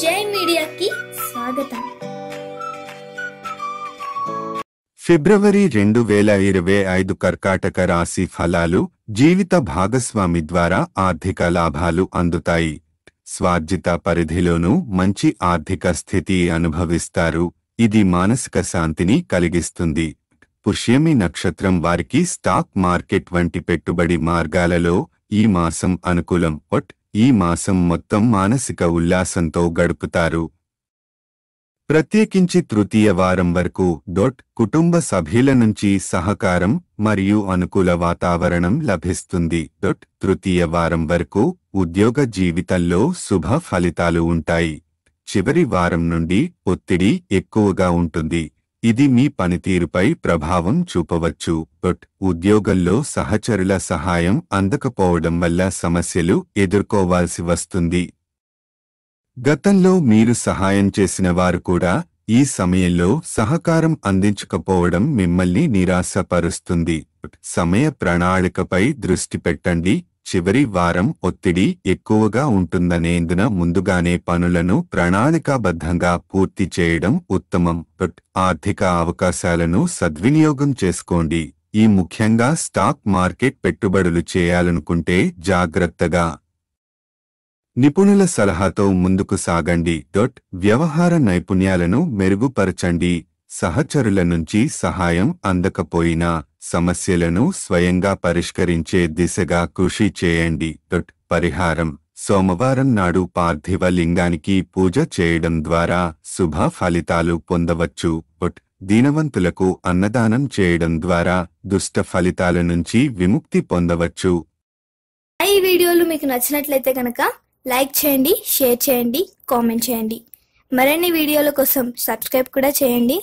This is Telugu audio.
జై మీడియాకి స్వాగతం. ఫిబ్రవరి 2025 కర్కాటక రాశి ఫలాలు. జీవిత భాగస్వామి ద్వారా ఆర్థిక లాభాలు అందుతాయి. స్వార్జిత పరిధిలోనూ మంచి ఆర్థిక స్థితి అనుభవిస్తారు. ఇది మానసిక శాంతిని కలిగిస్తుంది. పుష్యమి నక్షత్రం వారికి స్టాక్ మార్కెట్ వంటి పెట్టుబడి మార్గాలలో ఈ మాసం అనుకూలం. ఈ మాసం మొత్తం మానసిక ఉల్లాసంతో గడుపుతారు. ప్రత్యేకించి తృతీయ వారం వరకు కుటుంబ సభ్యుల నుంచి సహకారం మరియు అనుకూల వాతావరణం లభిస్తుంది. తృతీయ వారం వరకు ఉద్యోగ జీవితంలో శుభ ఫలితాలు ఉంటాయి. చివరి వారం నుండి ఒత్తిడి ఎక్కువగా ఉంటుంది. ఇది మీ పనితీరుపై ప్రభావం చూపవచ్చు. ఉద్యోగంలో సహచరుల సహాయం అందకపోవడం వల్ల సమస్యలు ఎదుర్కోవాల్సి వస్తుంది. గతంలో మీరు సహాయం చేసిన వారు కూడా ఈ సమయంలో సహకారం అందించకపోవడం మిమ్మల్ని నిరాశపరుస్తుంది. సమయ ప్రణాళికపై దృష్టి పెట్టండి. చివరి వారం ఒత్తిడి ఎక్కువగా ఉంటుందనేందున ముందుగానే పనులను ప్రణాళికాబద్ధంగా పూర్తి చేయడం ఉత్తమం. ఆర్థిక అవకాశాలను సద్వినియోగం చేసుకోండి. ఈ ముఖ్యంగా స్టాక్ మార్కెట్ పెట్టుబడులు చేయాలనుకుంటే జాగ్రత్తగా నిపుణుల సలహాతో ముందుకు సాగండి. వ్యవహార నైపుణ్యాలను మెరుగుపరచండి. సహచరుల నుంచి సహాయం అందకపోయినా సమస్యలను స్వయంగా పరిష్కరించే దిశగా కృషి చేయండి. పరిహారం: సోమవారం నాడు పార్థివ లింగానికి పూజ చేయడం ద్వారా శుభ ఫలితాలు పొందవచ్చు. దీనవంతులకు అన్నదానం చేయడం ద్వారా దుష్ట ఫలితాల నుంచి విముక్తి పొందవచ్చు. ఈ వీడియోలు మీకు నచ్చినట్లయితే కనుక లైక్ చేయండి, షేర్ చేయండి, కామెంట్ చేయండి. మరిన్ని వీడియోల కోసం సబ్స్క్రైబ్ కూడా చేయండి.